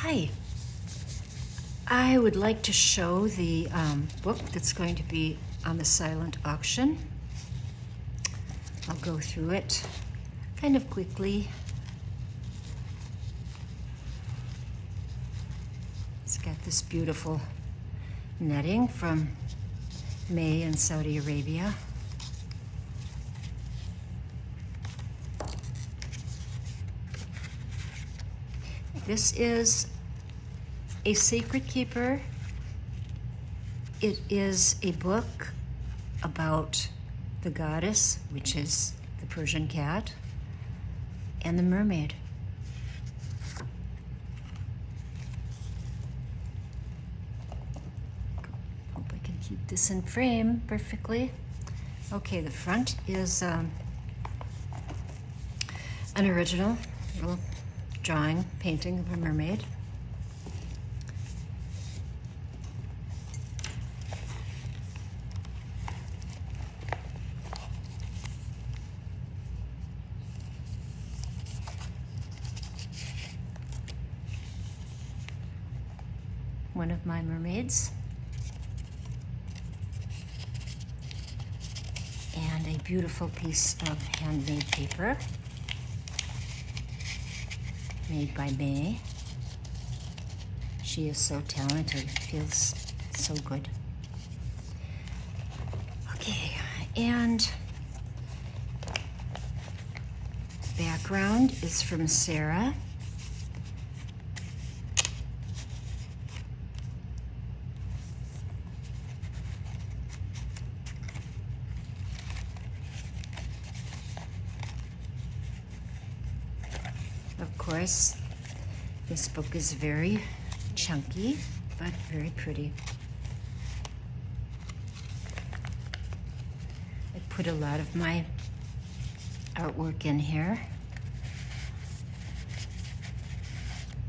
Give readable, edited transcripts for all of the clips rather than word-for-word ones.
Hi. I would like to show the book that's going to be on the silent auction. I'll go through it kind of quickly. It's got this beautiful netting from May in Saudi Arabia. This is a Secret Keeper. It is a book about the goddess, which is the Persian cat, and the mermaid. Hope I can keep this in frame perfectly. Okay, the front is an original little drawing, painting of a mermaid. One of my mermaids. And a beautiful piece of handmade paper made by May. She is so talented, feels so good. Okay, and background is from Sarah. Of course, this book is very chunky, but very pretty. I put a lot of my artwork in here.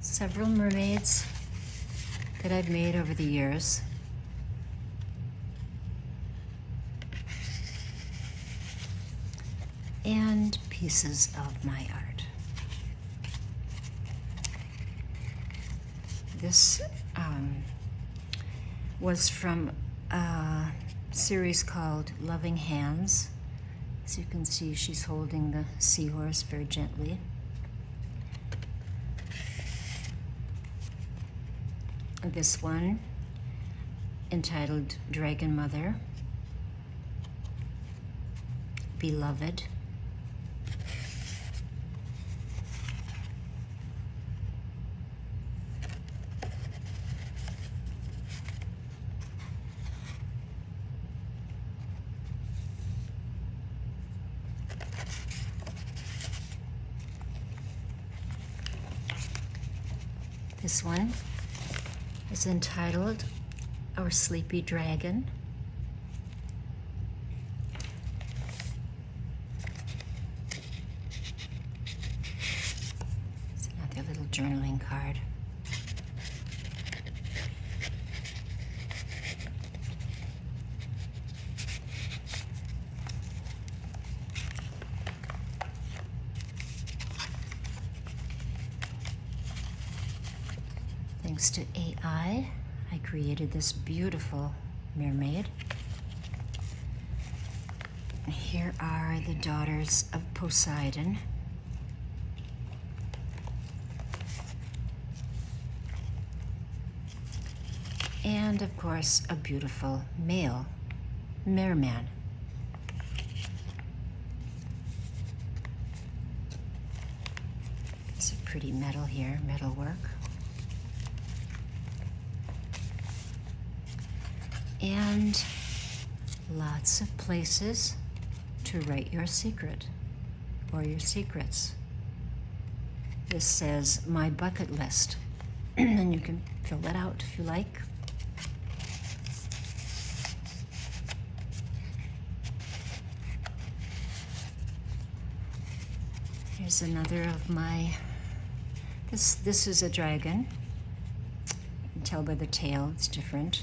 Several mermaids that I've made over the years. And pieces of my art. This was from a series called Loving Hands. As you can see, she's holding the seahorse very gently. This one, entitled Dragon Mother, Beloved. This one is entitled Our Sleepy Dragon. It's another little journaling card. Thanks to AI, I created this beautiful mermaid. Here are the daughters of Poseidon. And of course, a beautiful male merman. There's a pretty metal here, metal work. And lots of places to write your secret or your secrets. This says my bucket list, and you can fill that out if you like. Here's another of my, this is a dragon. You can tell by the tail it's different.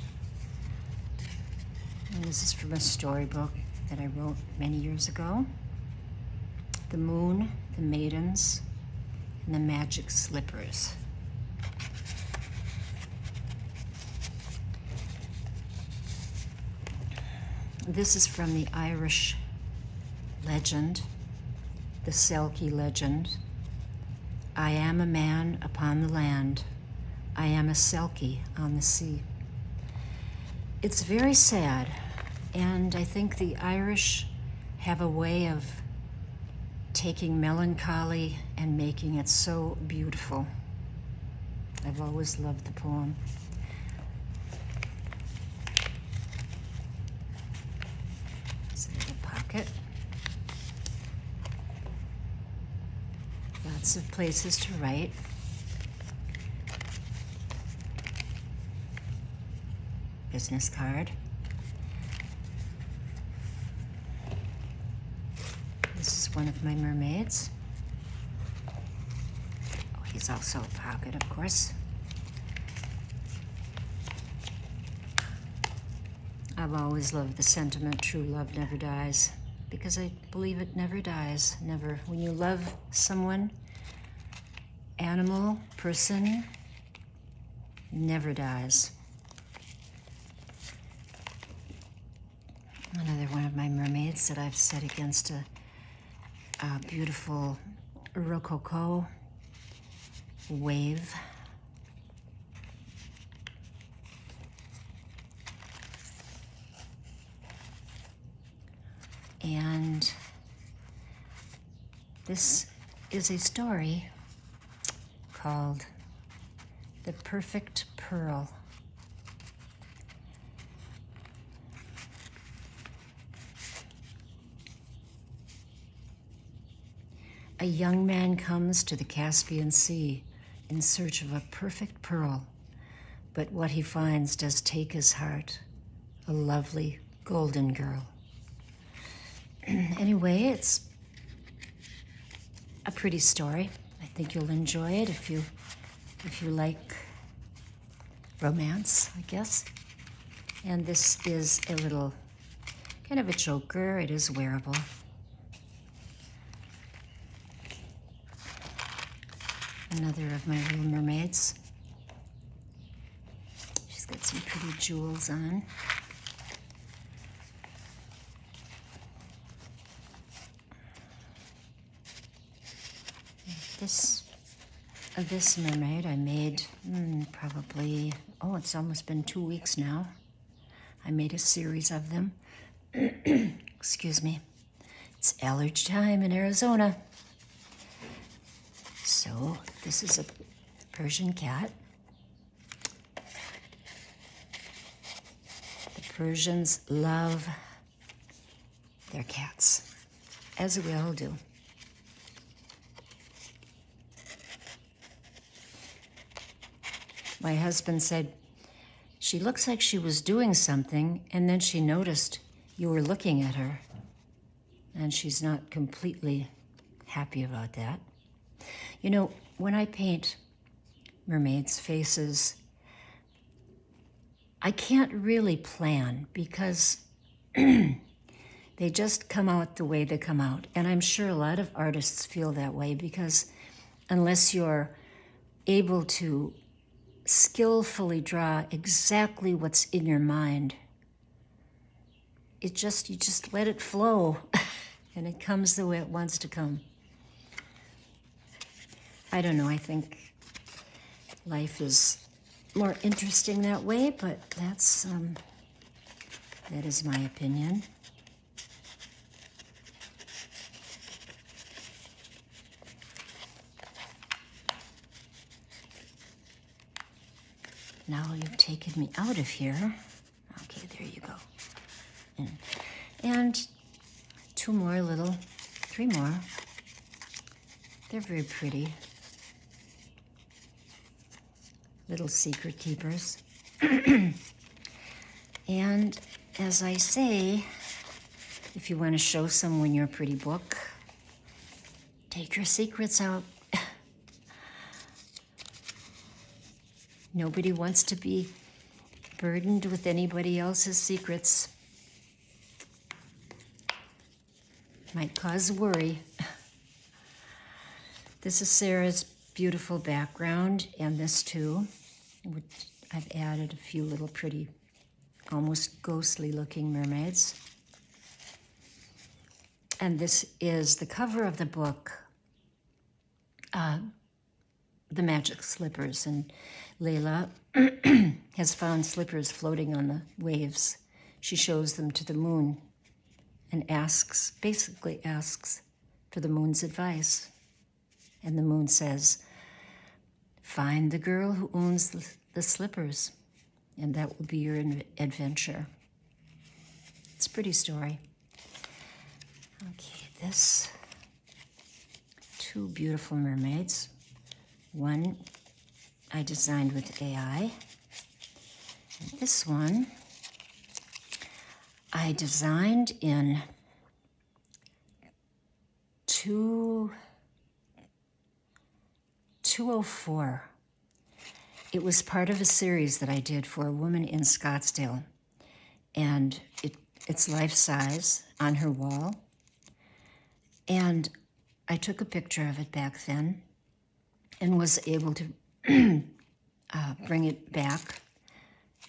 And this is from a storybook that I wrote many years ago. The Moon, the Maidens, and the Magic Slippers. This is from the Irish legend, the Selkie legend. I am a man upon the land. I am a Selkie on the sea. It's very sad, and I think the Irish have a way of taking melancholy and making it so beautiful. I've always loved the poem. It's a little pocket. Lots of places to write. Business card. This is one of my mermaids. Oh, he's also a pocket, of course. I've always loved the sentiment, true love never dies, because I believe it never dies, never. When you love someone, animal, person, never dies. Another one of my mermaids that I've set against a beautiful Rococo wave. And this is a story called The Perfect Pearl. A young man comes to the Caspian Sea in search of a perfect pearl, but what he finds does take his heart, a lovely golden girl. Anyway, it's a pretty story. I think you'll enjoy it if you like romance, I guess. And this is a little kind of a choker. It is wearable. Another of my little mermaids. She's got some pretty jewels on. This mermaid I made probably, it's almost been 2 weeks now. I made a series of them. Excuse me. It's allergy time in Arizona. So this is a Persian cat. The Persians love their cats, as we all do. My husband said, she looks like she was doing something, and then she noticed you were looking at her, and she's not completely happy about that. You know, when I paint mermaids' faces, I can't really plan because they just come out the way they come out. And I'm sure a lot of artists feel that way because unless you're able to skillfully draw exactly what's in your mind, you just let it flow and it comes the way it wants to come. I don't know, I think life is more interesting that way, but that is my opinion. Now you've taken me out of here. Okay, there you go. And three more. They're very pretty. Little secret keepers. And as I say, if you want to show someone your pretty book, take your secrets out. Nobody wants to be burdened with anybody else's secrets. Might cause worry. This is Sarah's beautiful background, and this too. I've added a few little pretty, almost ghostly looking mermaids. And this is the cover of the book, The Magic Slippers. And Layla has found slippers floating on the waves. She shows them to the moon and basically asks for the moon's advice. And the moon says, find the girl who owns the slippers, and that will be your adventure. It's a pretty story. Okay, this, two beautiful mermaids. One I designed with AI. And this one I designed in 204. It was part of a series that I did for a woman in Scottsdale, and it's life-size on her wall. And I took a picture of it back then and was able to bring it back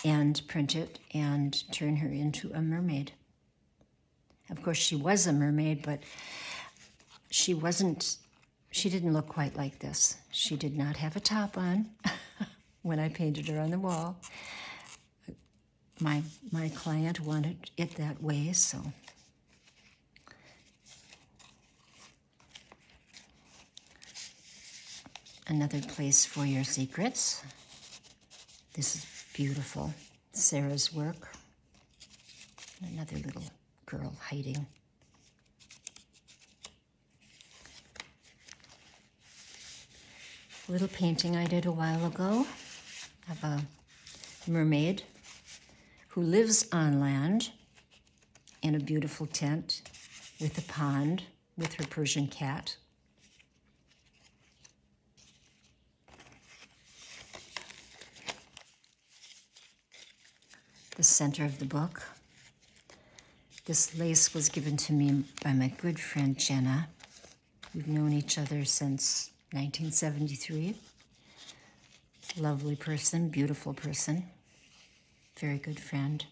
and print it and turn her into a mermaid. Of course, she was a mermaid, but she didn't look quite like this. She did not have a top on when I painted her on the wall. My client wanted it that way, so. Another place for your secrets. This is beautiful. Sarah's work. Another little girl hiding. A little painting I did a while ago of a mermaid who lives on land in a beautiful tent with a pond with her Persian cat. The center of the book. This lace was given to me by my good friend Jenna. We've known each other since 1973. Lovely person, beautiful person, very good friend.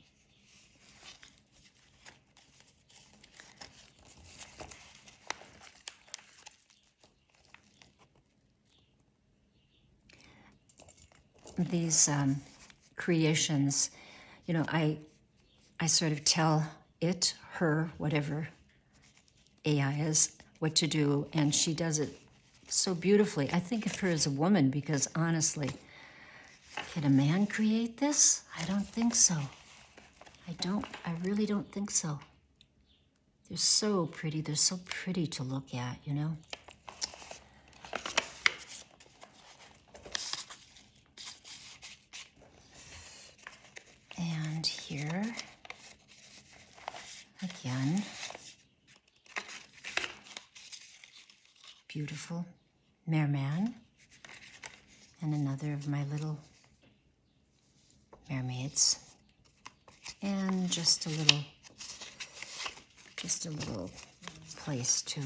These creations, you know, I sort of tell it, her, whatever AI is, what to do, and she does it so beautifully. I think of her as a woman because honestly, can a man create this? I don't think so. I really don't think so. They're so pretty. They're so pretty to look at, you know? And here, again, beautiful merman, and another of my little mermaids, and just a little place to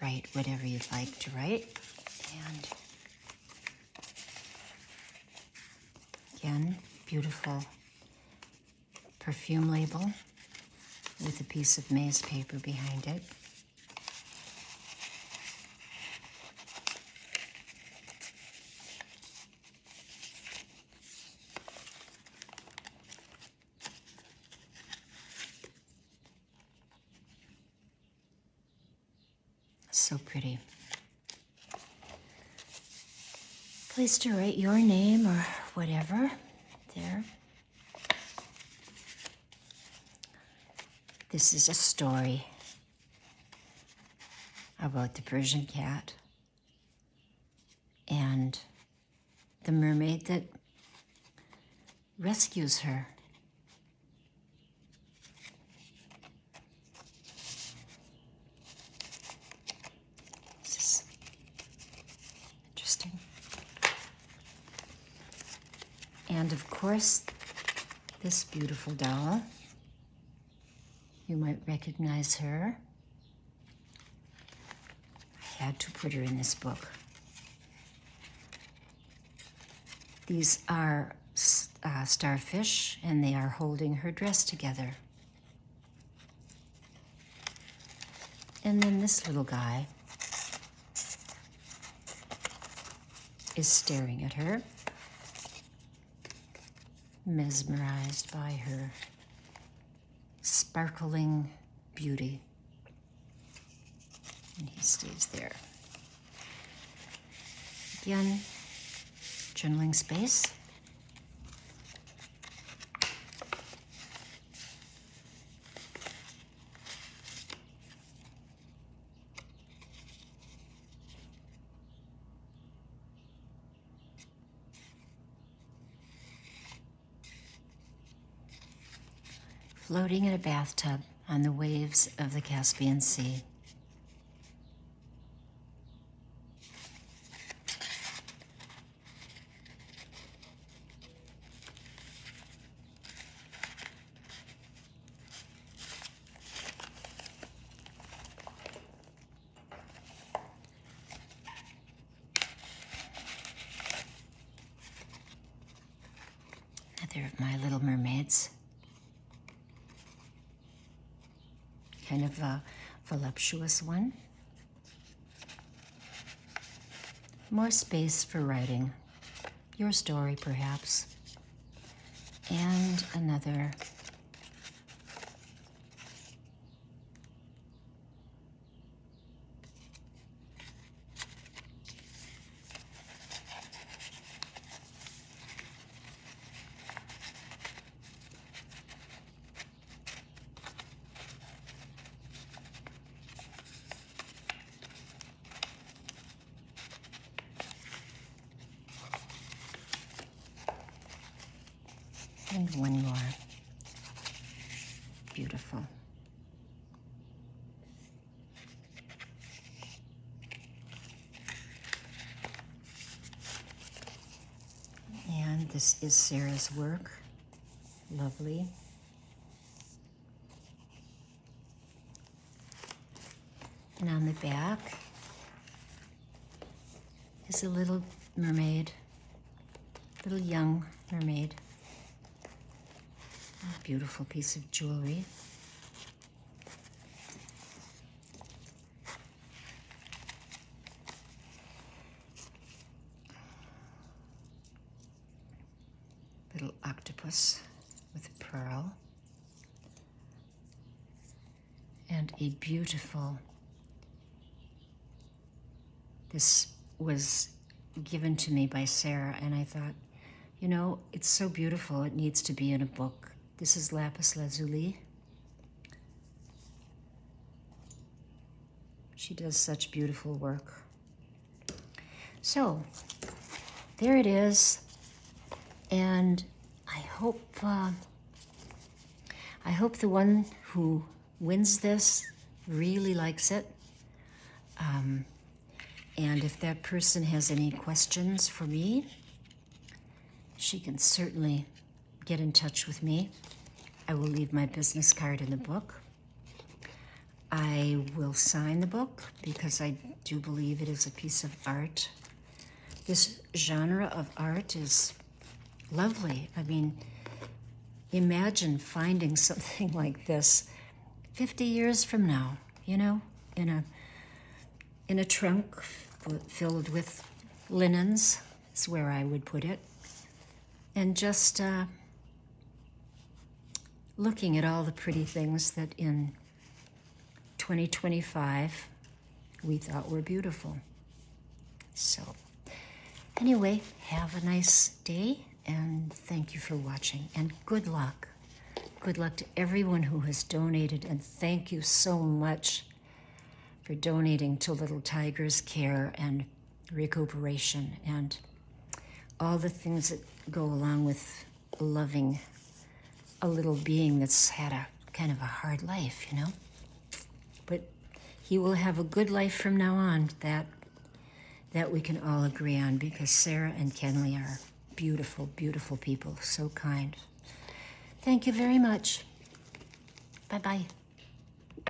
write whatever you'd like to write. And again, beautiful perfume label with a piece of maize paper behind it. So pretty. Place to write your name or whatever there. This is a story about the Persian cat and the mermaid that rescues her. This is interesting. And of course, this beautiful doll. You might recognize her. I had to put her in this book. These are starfish, and they are holding her dress together. And then this little guy is staring at her, mesmerized by her sparkling beauty. And he stays there. Again, journaling space. Floating in a bathtub on the waves of the Caspian Sea. Another of my little mermaids. Kind of a voluptuous one. More space for writing. Your story, perhaps. And another. And one more. Beautiful. And this is Sarah's work. Lovely. And on the back is a little mermaid, little young mermaid. A beautiful piece of jewelry. Little octopus with a pearl. And a beautiful, this was given to me by Sarah, and I thought, you know, it's so beautiful, it needs to be in a book. This is lapis lazuli. She does such beautiful work. So, there it is. And I hope the one who wins this really likes it. And if that person has any questions for me, she can certainly get in touch with me. I will leave my business card in the book. I will sign the book because I do believe it is a piece of art. This genre of art is lovely. I mean, imagine finding something like this 50 years from now, you know, in a trunk filled with linens is where I would put it. And just looking at all the pretty things that in 2025 we thought were beautiful. So anyway, have a nice day and thank you for watching and good luck. Good luck to everyone who has donated, and thank you so much for donating to Little Tiger's care and recuperation and all the things that go along with loving a little being that's had a kind of a hard life, you know. But he will have a good life from now on, that we can all agree on, because Sarah and Kenley are beautiful, beautiful people, so kind. Thank you very much. Bye-bye.